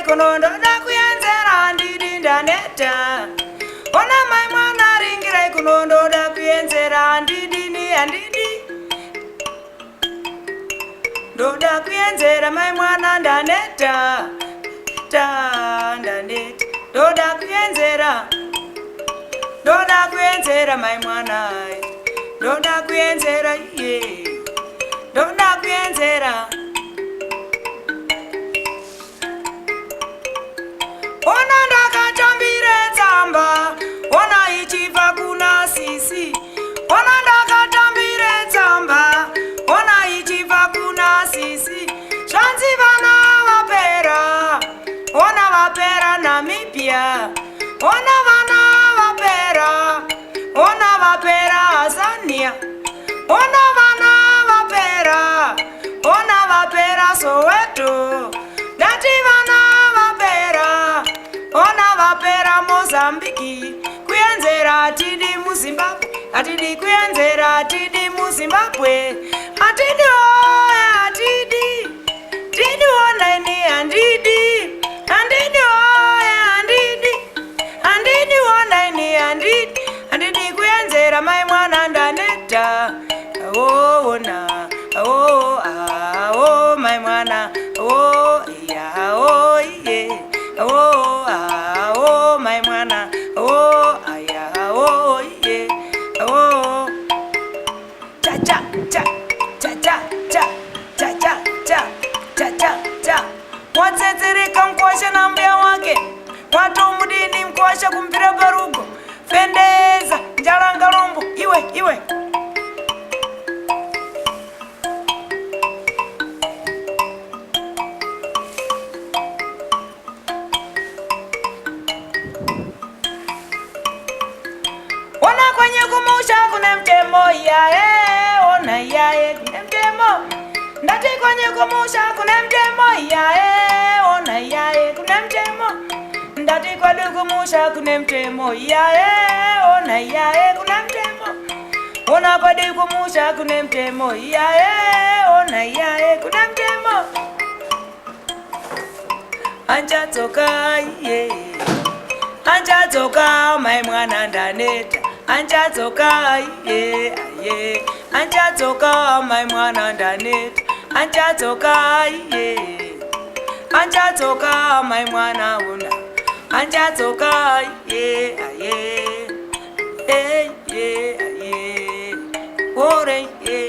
kuno ndoda kuyenzera ndidi ndaneta. Ona mai mwana ringirai kuno ndoda kuyenzera ndidi ni andidi. Ndoda kuyenzera mai mwana ndaneta. Ndaneta. Ndoda kuyenzera. Ndoda kuyenzera mai mwana. Ndoda kuyenzera ye. Ndoda kuyenzera. Ona ndakatambire tsamba, ona ichibva kuna sisi. Ona ndakatambire tsamba, ona ichibva kuna sisi. Zvanzi vana vapera, ona vapera Namibia. Ona vana vapera, ona vapera Zania. Ona vana vapera, ona vapera Soweto. Ndati vana vapera, ona vapera Mozambiki. Kuyenzera tidi muZimbabwe, atidi kuyenzera tidi muZimbabwe. Atidi oya atidi, tidi ona ini andidi. Andidi oya andidi, andidi ona ini andidi. Andidi kuyenzera mai mwana ndaneta. Oh ona, oh mai mwana, oh yeah, oh yeah, oh my mwana, oh yeah, oh yeah, oh cha cha cha cha cha cha cha cha cha cha cha cha. Watsetsere kamkwasha na mbea wake, watomudini mkwasha kumpira barugo. Fendeza njalanga lombo, iwe ona kwenye kumusha kuna mtemo yae, ona yae kuna mtemo. Ndati kwenye kumusha kuna mtemo yae, ona yae kuna mtemo. Ndati kwenye kumusha kuna mtemo yae, ona yae kuna mtemo. Ona kwenye kumusha kuna mtemo yae, ona yae kuna mtemo. Anja toka ye, anja toka mai mwana ndaneta. Anja toka ye, anja toka mai mwana ndaneta. Anja toka ye, anja toka mai mwana una. Anja toka ye, ore ye.